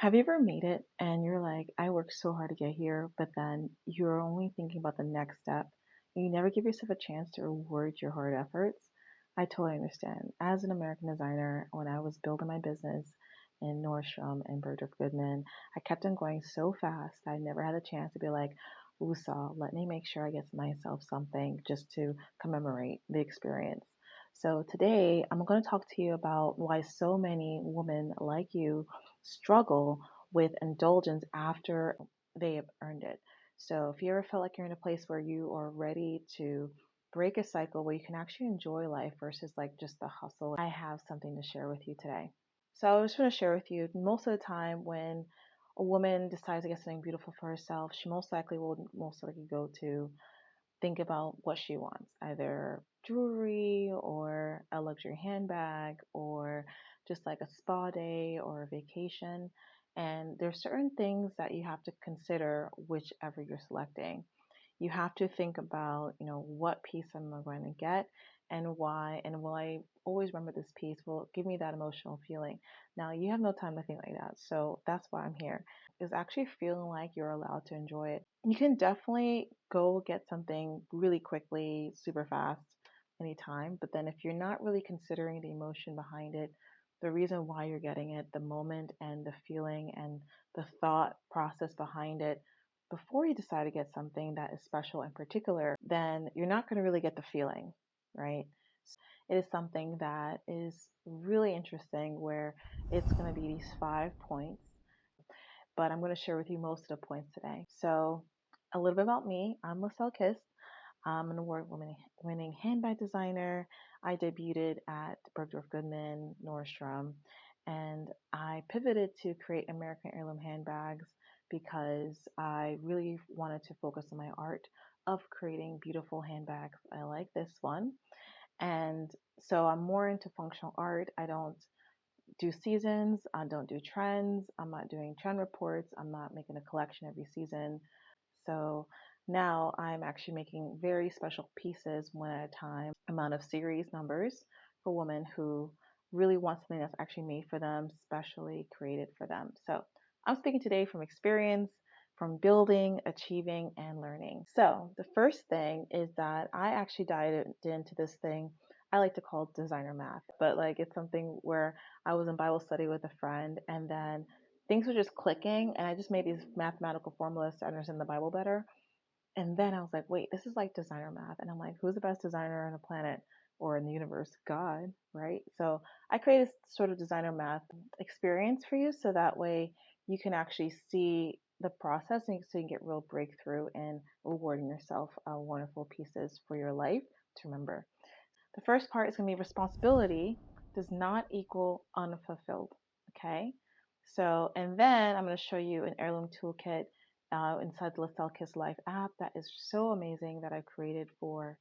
Have you ever made it and you're like, I worked so hard to get here, but then you're only thinking about the next step and you never give yourself a chance to reward your hard efforts? I totally understand. As an American designer, when I was building my business in Nordstrom and Bergdorf Goodman, I kept on going so fast. I never had a chance to be like, ooh, Saul, let me make sure I get myself something just to commemorate the experience. So today I'm going to talk to you about why so many women like you struggle with indulgence after they have earned it. So if you ever felt like you're in a place where you are ready to break a cycle where you can actually enjoy life versus like just the hustle, I have something to share with you today. So I just want to share with you most of the time when a woman decides to get something beautiful for herself, she most likely will most likely go to think about what she wants, either jewelry or a luxury handbag or just like a spa day or a vacation. And there's certain things that you have to consider whichever you're selecting. You have to think about, what piece am I going to get and why, and will I always remember this piece? Will it give me that emotional feeling? Now, you have no time to think like that. So that's why I'm here, is actually feeling like you're allowed to enjoy it. You can definitely go get something really quickly, super fast, anytime. But then if you're not really considering the emotion behind it, the reason why you're getting it, the moment and the feeling and the thought process behind it, before you decide to get something that is special and particular, then you're not going to really get the feeling, right? It is something that is really interesting where it's going to be these 5 points, but I'm going to share with you most of the points today. So, a little bit about me. I'm Liselle Club. I'm an award-winning handbag designer. I debuted at Bergdorf Goodman, Nordstrom, and I pivoted to create American heirloom handbags because I really wanted to focus on my art of creating beautiful handbags. I like this one. And so I'm more into functional art. I don't do seasons. I don't do trends. I'm not doing trend reports. I'm not making a collection every season. So now I'm actually making very special pieces one at a time, amount of series numbers for women who really want something that's actually made for them, specially created for them. So I'm speaking today from experience, from building, achieving, and learning. So the first thing is that I actually dived into this thing I like to call designer math, but like it's something where I was in Bible study with a friend and then things were just clicking and I just made these mathematical formulas to understand the Bible better. And then I was like, wait, this is like designer math. And I'm like, who's the best designer on the planet or in the universe? God, right? So I created this sort of designer math experience for you so that way you can actually see the process and so you can get real breakthrough in rewarding yourself wonderful pieces for your life to remember. The first part is going to be responsibility does not equal unfulfilled. Okay. So, and then I'm going to show you an heirloom toolkit inside the Liselle Kiss Life app that is so amazing that I created for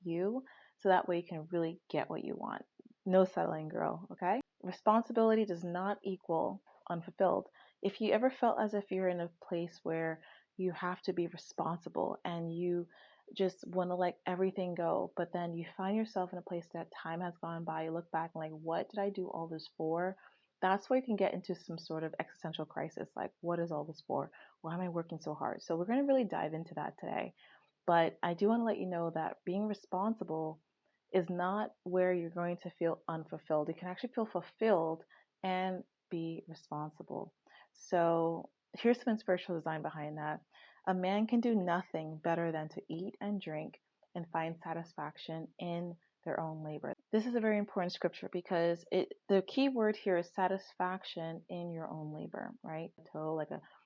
you. So that way you can really get what you want. No settling, girl. Okay. Responsibility does not equal unfulfilled. If you ever felt as if you're in a place where you have to be responsible and you just want to let everything go, but then you find yourself in a place that time has gone by, you look back and like, what did I do all this for? That's where you can get into some sort of existential crisis. Like, what is all this for? Why am I working so hard? So we're going to really dive into that today. But I do want to let you know that being responsible is not where you're going to feel unfulfilled. You can actually feel fulfilled and be responsible. So here's some inspirational design behind that. A man can do nothing better than to eat and drink and find satisfaction in their own labor. This is a very important scripture because the key word here is satisfaction in your own labor, right? So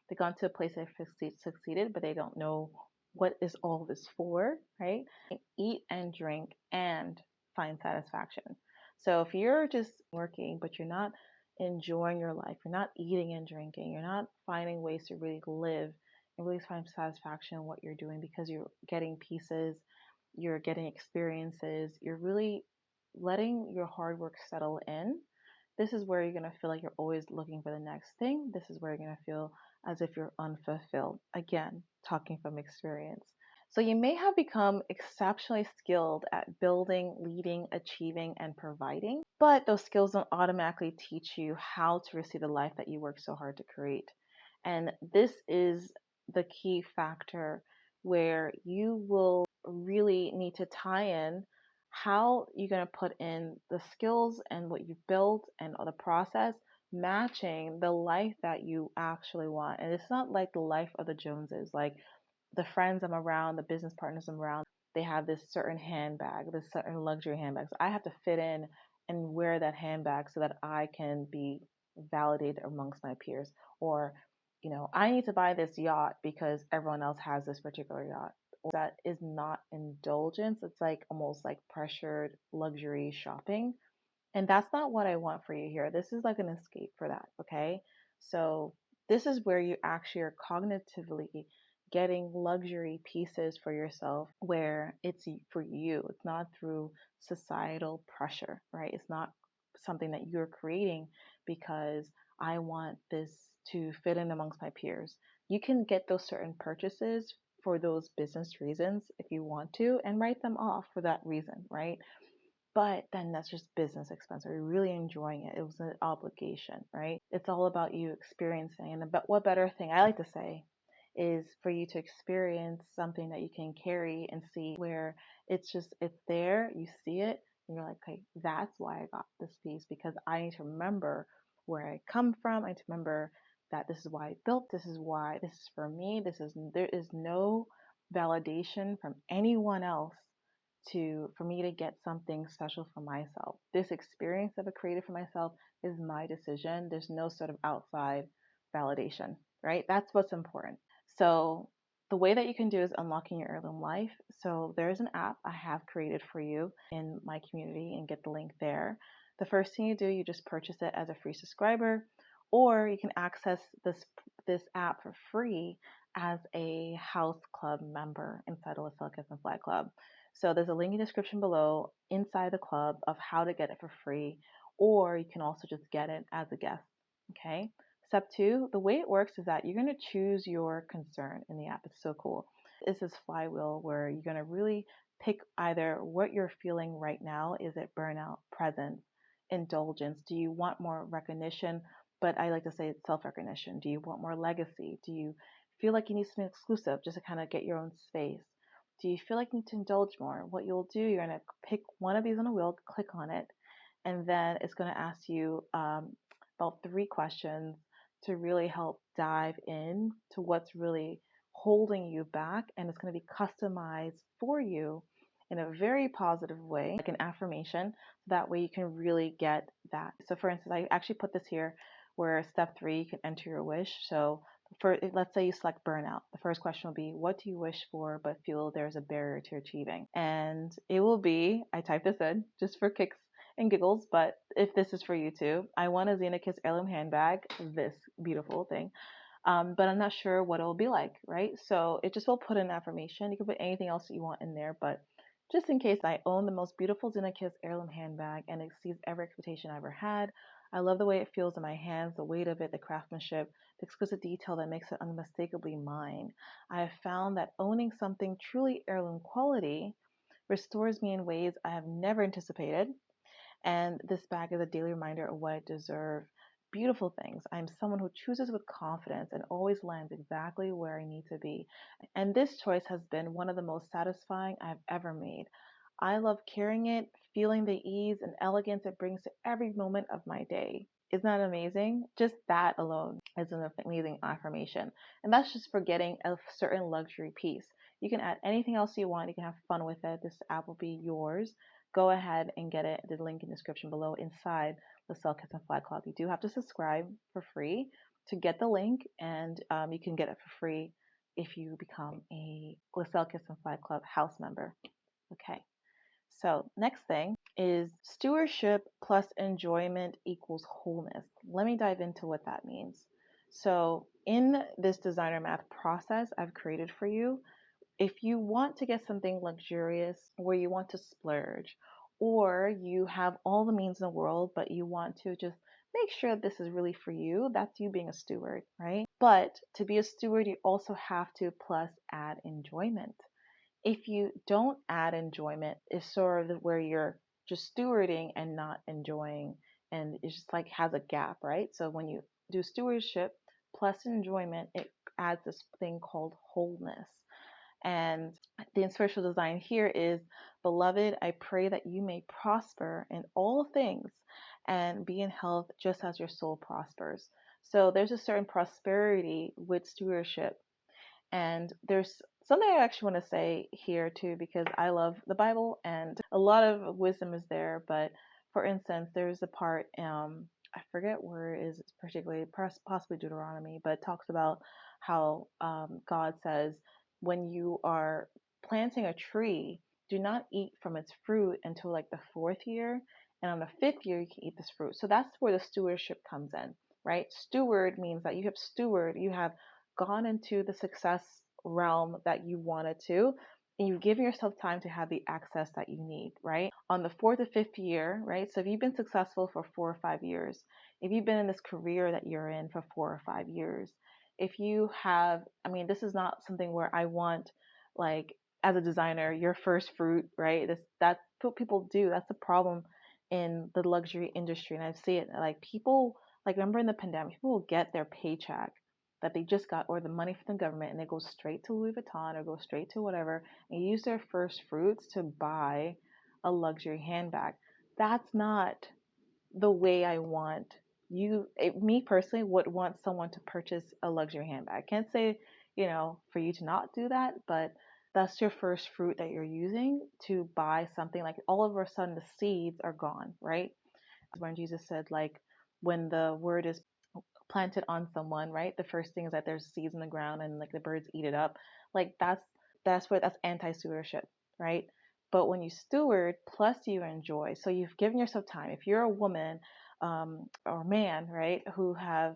they gone to a place they've succeeded, but they don't know what is all this for, right? Eat and drink and find satisfaction. So if you're just working, but you're not enjoying your life, you're not eating and drinking, you're not finding ways to really live and really find satisfaction in what you're doing because you're getting pieces, you're getting experiences, you're really letting your hard work settle in. This is where you're going to feel like you're always looking for the next thing. This is where you're going to feel as if you're unfulfilled. Again, talking from experience. So you may have become exceptionally skilled at building, leading, achieving, and providing, but those skills don't automatically teach you how to receive the life that you work so hard to create. And this is the key factor where you will really need to tie in how you're going to put in the skills and what you've built and the process matching the life that you actually want. And it's not like the life of the Joneses, like the friends I'm around, the business partners I'm around, they have this certain handbag, this certain luxury handbag. So I have to fit in and wear that handbag so that I can be validated amongst my peers. Or, I need to buy this yacht because everyone else has this particular yacht. That is not indulgence. It's like almost like pressured luxury shopping. And that's not what I want for you here. This is like an escape for that, okay? So this is where you actually are cognitively getting luxury pieces for yourself where it's for you. It's not through societal pressure, right? It's not something that you're creating because I want this to fit in amongst my peers. You can get those certain purchases for those business reasons if you want to and write them off for that reason, right? But then that's just business expense. Are you really enjoying it? It was an obligation, right? It's all about you experiencing. And what better thing I like to say is for you to experience something that you can carry and see where it's there, you see it, and you're like, okay, that's why I got this piece because I need to remember where I come from. I need to remember that this is why I built, this is why this is for me. There is no validation from anyone else for me to get something special for myself. This experience that I created for myself is my decision. There's no sort of outside validation, right? That's what's important. So the way that you can do is unlocking your heirloom life. So there's an app I have created for you in my community and get the link there. The first thing you do, you just purchase it as a free subscriber, or you can access this app for free as a house club member inside of Liselle Club. So there's a link in the description below inside the club of how to get it for free, or you can also just get it as a guest. Okay. Step two, the way it works is that you're going to choose your concern in the app. It's so cool. It's this flywheel where you're going to really pick either what you're feeling right now. Is it burnout, presence, indulgence? Do you want more recognition? But I like to say it's self-recognition. Do you want more legacy? Do you feel like you need something exclusive just to kind of get your own space? Do you feel like you need to indulge more? What you'll do, you're going to pick one of these on a wheel, click on it, and then it's going to ask you about 3 questions to really help dive in to what's really holding you back. And it's going to be customized for you in a very positive way, like an affirmation. So that way you can really get that. So for instance, I actually put this here where step 3, you can enter your wish. So let's say you select burnout. The first question will be, what do you wish for but feel there's a barrier to achieving? And it will be, I typed this in just for kicks and giggles, but if this is for you too, I want a Xenakis heirloom handbag, this beautiful thing. But I'm not sure what it'll be like, right? So it just will put in affirmation. You can put anything else that you want in there, but just in case, I own the most beautiful Xenakis heirloom handbag and it exceeds every expectation I ever had. I love the way it feels in my hands, the weight of it, the craftsmanship, the exquisite detail that makes it unmistakably mine. I have found that owning something truly heirloom quality restores me in ways I have never anticipated. And this bag is a daily reminder of what I deserve. Beautiful things. I'm someone who chooses with confidence and always lands exactly where I need to be. And this choice has been one of the most satisfying I've ever made. I love carrying it, feeling the ease and elegance it brings to every moment of my day. Isn't that amazing? Just that alone is an amazing affirmation. And that's just for getting a certain luxury piece. You can add anything else you want. You can have fun with it. This app will be yours. Go ahead and get it. The link in the description below inside the Liselle Club. You do have to subscribe for free to get the link, and you can get it for free if you become a Liselle Club house member. Okay. So next thing is stewardship plus enjoyment equals wholeness. Let me dive into what that means. So in this designer math process I've created for you, if you want to get something luxurious or you want to splurge, or you have all the means in the world, but you want to just make sure this is really for you, that's you being a steward, right? But to be a steward, you also have to plus add enjoyment. If you don't add enjoyment, it's sort of where you're just stewarding and not enjoying. And it's just like has a gap, right? So when you do stewardship plus enjoyment, it adds this thing called wholeness. And the inspirational design here is, beloved, I pray that you may prosper in all things and be in health just as your soul prospers. So there's a certain prosperity with stewardship. And there's something I actually want to say here too, because I love the Bible and a lot of wisdom is there. But for instance, there's a part, I forget where it is particularly, possibly Deuteronomy, but it talks about how God says, when you are planting a tree, do not eat from its fruit until like the fourth year. And on the fifth year, you can eat this fruit. So that's where the stewardship comes in, right? Steward means that you have gone into the success realm that you wanted to, and you've given yourself time to have the access that you need, right? On the fourth or fifth year, right? So if you've been successful for 4 or 5 years, if you've been in this career that you're in for 4 or 5 years, if you have, I mean, this is not something where I want, like, as a designer, your first fruit, right? That's what people do. That's the problem in the luxury industry. And I see it like people, like, remember in the pandemic, people will get their paycheck that they just got or the money from the government and they go straight to Louis Vuitton or go straight to whatever and use their first fruits to buy a luxury handbag. That's not the way I want me personally would want someone to purchase a luxury handbag. I can't say, for you to not do that, but that's your first fruit that you're using to buy something. Like all of a sudden the seeds are gone, right? When Jesus said, like, when the word is planted on someone, right? The first thing is that there's seeds in the ground and like the birds eat it up. Like that's anti-stewardship, right? But when you steward plus you enjoy, so you've given yourself time. If you're a woman or man, right, who have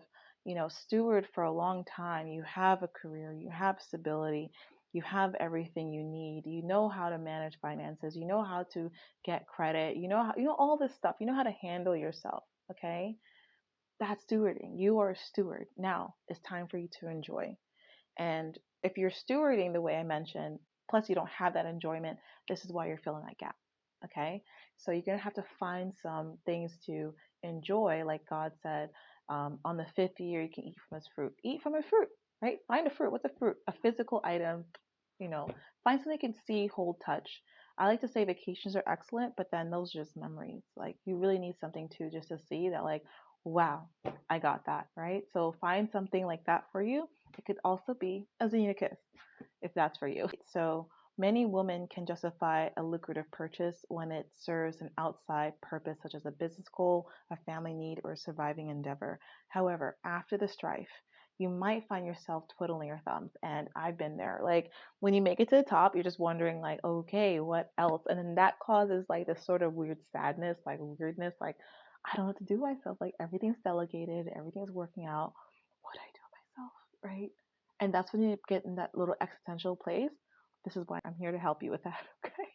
steward for a long time, you have a career, you have stability, you have everything you need. You know how to manage finances. You know how to get credit. You know all this stuff. You know how to handle yourself. Okay, that's stewarding. You are a steward. Now it's time for you to enjoy. And if you're stewarding the way I mentioned, plus you don't have that enjoyment, this is why you're filling that gap. Okay? So you're going to have to find some things to enjoy. Like God said, on the fifth year, you can eat from his fruit. Eat from a fruit, right? Find a fruit. What's a fruit? A physical item. You know, find something you can see, hold, touch. I like to say vacations are excellent, but then those are just memories. Like you really need something to just to see that, like, wow, I got that, right? So find something like that for you. It could also be a Xenia kiss if that's for you. So many women can justify a lucrative purchase when it serves an outside purpose, such as a business goal, a family need, or a surviving endeavor. However, after the strife, you might find yourself twiddling your thumbs. And I've been there. Like when you make it to the top, you're just wondering, like, okay, what else? And then that causes like this sort of weird sadness, like weirdness, like, I don't know what to do with myself. Like everything's delegated, everything's working out. What do I do with myself? Right? And that's when you get in that little existential place. This is why I'm here to help you with that. Okay.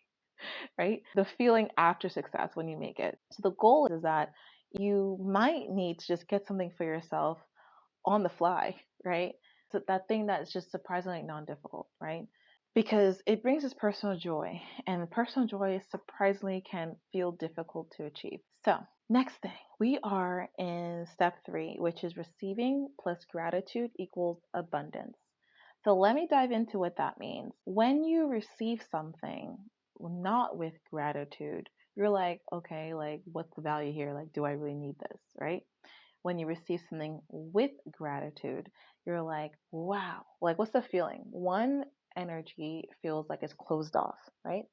Right? The feeling after success when you make it. So the goal is that you might need to just get something for yourself on the fly, right? So that thing that is just surprisingly non-difficult, right? Because it brings us personal joy, and personal joy surprisingly can feel difficult to achieve. So, next thing, we are in step 3, which is receiving plus gratitude equals abundance. So, let me dive into what that means. When you receive something not with gratitude, you're like, okay, like, what's the value here? Like, do I really need this, right? When you receive something with gratitude, you're like, wow, like what's the feeling? One, energy feels like it's closed off, right?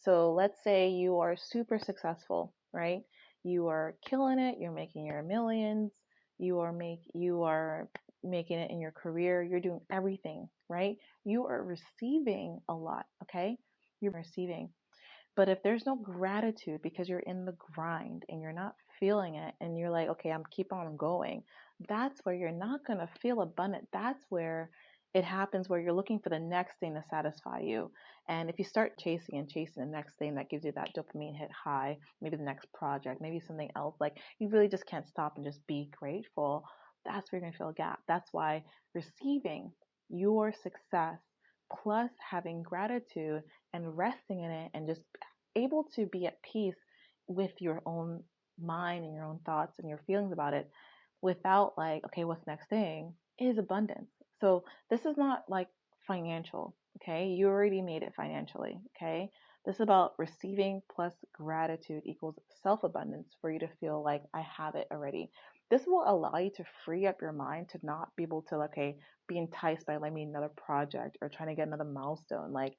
So let's say you are super successful, right? You are killing it, you're making your millions, you are making it in your career, you're doing everything, right? You are receiving a lot, okay? You're receiving. But if there's no gratitude because you're in the grind and you're not feeling it and you're like, okay, I'm keep on going, that's where you're not going to feel abundant. That's where it happens where you're looking for the next thing to satisfy you. And if you start chasing and chasing the next thing that gives you that dopamine hit high, maybe the next project, maybe something else, like you really just can't stop and just be grateful. That's where you're going to feel a gap. That's why receiving your success plus having gratitude and resting in it and just able to be at peace with your own mind and your own thoughts and your feelings about it without like, okay, what's the next thing is abundance. So this is not like financial, okay? You already made it financially, okay? This is about receiving plus gratitude equals self abundance for you to feel like I have it already. This will allow you to free up your mind to not be able to, okay, be enticed by like maybe another project or trying to get another milestone. Like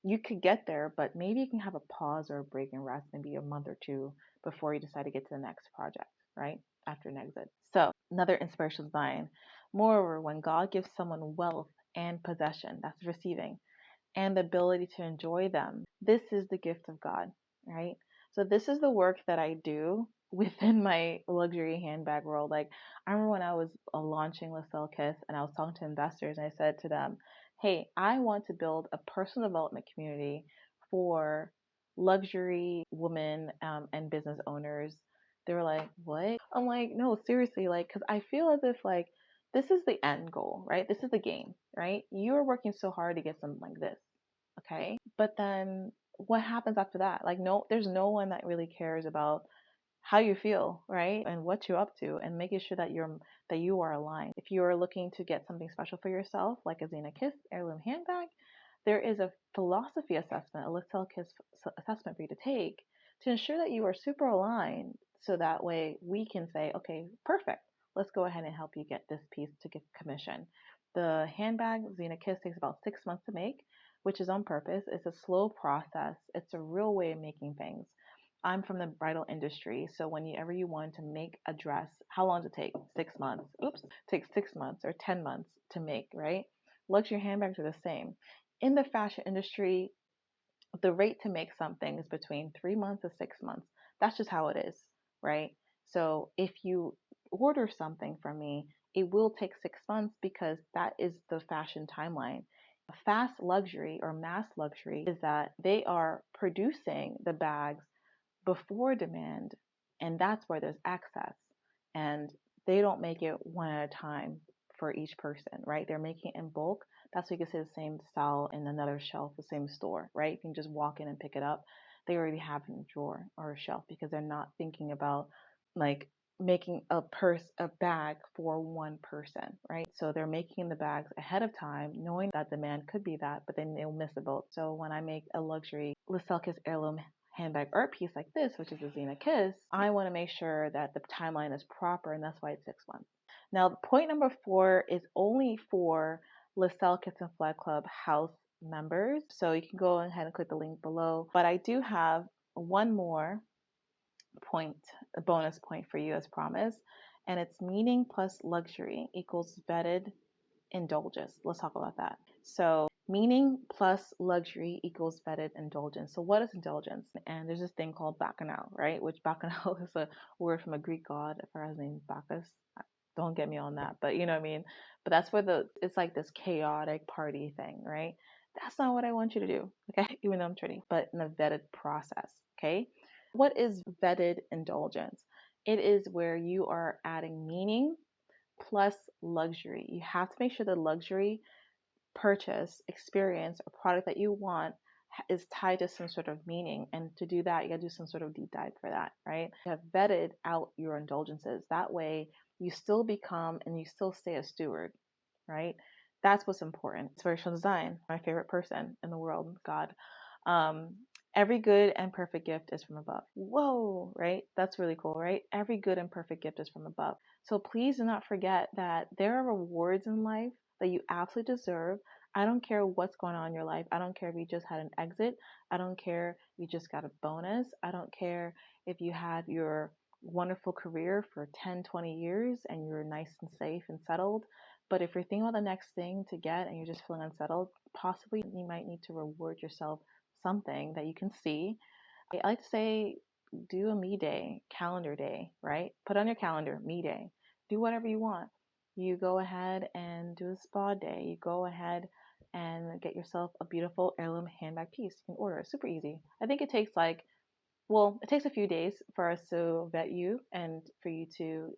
you could get there, but maybe you can have a pause or a break and rest maybe a month or two before you decide to get to the next project, right? After an exit. So another inspirational design. Moreover, when God gives someone wealth and possession, that's receiving, and the ability to enjoy them. This is the gift of God, right? So this is the work that I do within my luxury handbag world. Like I remember when I was launching Liselle Kiss and I was talking to investors and I said to them, hey, I want to build a personal development community for luxury women and business owners. They were like, what? I'm like, no, seriously, like, because I feel as if like this is the end goal, right? This is the game, right? You're working so hard to get something like this, okay? But then what happens after that? Like, no, there's no one that really cares about how you feel, right? And what you're up to and making sure that you are aligned. If you are looking to get something special for yourself, like a Zena Kiss heirloom handbag, there is a philosophy assessment, a Liselle Kiss assessment for you to take to ensure that you are super aligned so that way we can say, okay, perfect. Let's go ahead and help you get this piece to get commission. The handbag Zena Kiss takes about 6 months to make, which is on purpose. It's a slow process. It's a real way of making things. I'm from the bridal industry, so whenever you want to make a dress, how long does it take? 6 months. Oops, it takes 6 months or 10 months to make, right? Luxury handbags are the same. In the fashion industry, the rate to make something is between 3 months to 6 months. That's just how it is, right? So if you order something from me, it will take 6 months because that is the fashion timeline. Fast luxury or mass luxury is that they are producing the bags before demand, and that's where there's access. And they don't make it one at a time for each person, right? They're making it in bulk. That's why you can see the same style in another shelf, the same store, right? You can just walk in and pick it up. They already have it in a drawer or a shelf because they're not thinking about like making a bag for one person, right? So they're making the bags ahead of time, knowing that demand could be that, but then they'll miss a boat. So when I make a luxury Liselle Kiss heirloom handbag art piece like this, which is a Zena Kiss, I want to make sure that the timeline is proper, and that's why it's 6 months. Now, point number 4 is only for Liselle Kiss and Flag Club house members, so you can go ahead and click the link below. But I do have one more point, a bonus point for you as promised, and it's meaning plus luxury equals vetted indulgence. Let's talk about that. So meaning plus luxury equals vetted indulgence. So what is indulgence? And there's this thing called bacchanal, right? Which bacchanal is a word from a Greek god, if I was named Bacchus. Don't get me on that, but you know what I mean? But that's where it's like this chaotic party thing, right? That's not what I want you to do, okay? Even though I'm trendy, but in a vetted process, okay? What is vetted indulgence? It is where you are adding meaning plus luxury. You have to make sure the luxury purchase, experience, or product that you want is tied to some sort of meaning. And to do that, you got to do some sort of deep dive for that, right? You have vetted out your indulgences. That way, you still become and you still stay a steward, right? That's what's important. Inspirational design, my favorite person in the world, God. Um, every good and perfect gift is from above. Whoa, right? That's really cool, right? Every good and perfect gift is from above. So please do not forget that there are rewards in life that you absolutely deserve. I don't care what's going on in your life. I don't care if you just had an exit. I don't care if you just got a bonus. I don't care if you had your wonderful career for 10, 20 years and you're nice and safe and settled. But if you're thinking about the next thing to get and you're just feeling unsettled, possibly you might need to reward yourself something that you can see. I like to say, do a me day, calendar day, right? Put on your calendar, me day. Do whatever you want. You go ahead and do a spa day. You go ahead and get yourself a beautiful heirloom handbag piece. You can order it. Super easy. I think it takes it takes a few days for us to vet you and for you to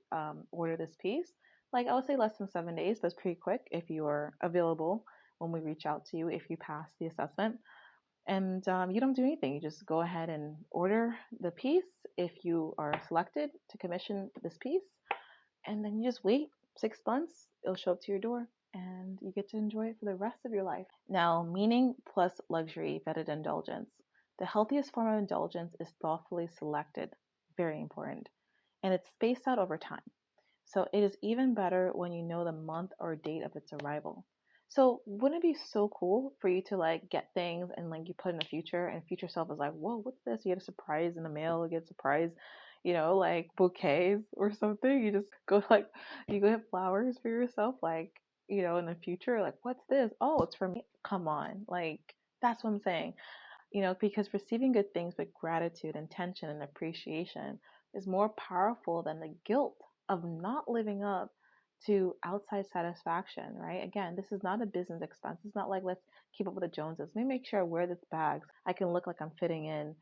order this piece. Like I would say less than 7 days, but it's pretty quick if you are available when we reach out to you if you pass the assessment. And you don't do anything. You just go ahead and order the piece if you are selected to commission this piece. And then you just wait 6 months, it'll show up to your door and you get to enjoy it for the rest of your life. Now, meaning plus luxury vetted indulgence. The healthiest form of indulgence is thoughtfully selected, very important, and it's spaced out over time. So it is even better when you know the month or date of its arrival. So wouldn't it be so cool for you to like get things and like you put in the future and future self is like, whoa, what's this? You get a surprise in the mail, you get a surprise, like bouquets or something. You just go like you go get flowers for yourself, like, in the future, like, what's this? Oh, it's from me. Come on. Like, that's what I'm saying. Because receiving good things with gratitude, intention, and appreciation is more powerful than the guilt of not living up to outside satisfaction, right? Again, this is not a business expense. It's not like, let's keep up with the Joneses. Let me make sure I wear this bag so I can look like I'm fitting in.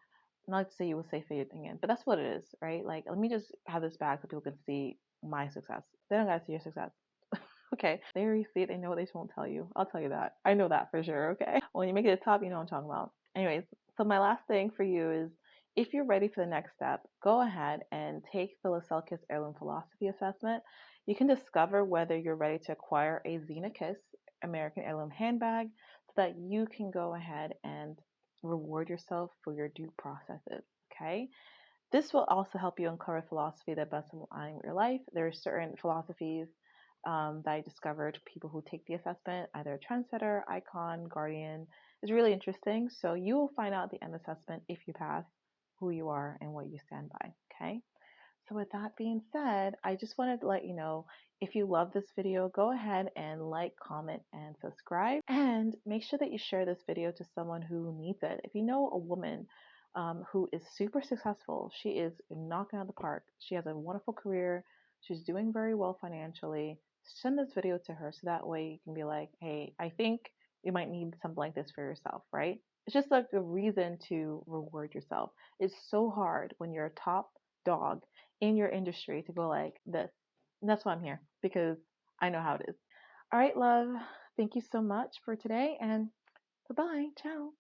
Not to say you would say fitting in, but that's what it is, right? Like, let me just have this bag so people can see my success. They don't gotta see your success. Okay, they already see it. They know what they just won't tell you. I'll tell you that. I know that for sure. Okay. When you make it to the top, you know what I'm talking about. Anyways, so my last thing for you is if you're ready for the next step, go ahead and take the Liselle Heirloom Philosophy Assessment. You can discover whether you're ready to acquire a Xena American Heirloom handbag so that you can go ahead and reward yourself for your due processes. Okay. This will also help you uncover philosophy that best align with your life. There are certain philosophies that I discovered people who take the assessment, either trendsetter, icon, guardian. Is really interesting. So you will find out at the end assessment if you pass who you are and what you stand by. Okay. So with that being said, I just wanted to let you know, if you love this video, go ahead and like, comment, and subscribe. And make sure that you share this video to someone who needs it. If you know a woman who is super successful, she is knocking out of the park. She has a wonderful career. She's doing very well financially. Send this video to her so that way you can be like, hey, I think you might need something like this for yourself, right? It's just like a reason to reward yourself. It's so hard when you're a top dog in your industry to go like this. And that's why I'm here, because I know how it is. All right, love. Thank you so much for today, and bye-bye. Ciao.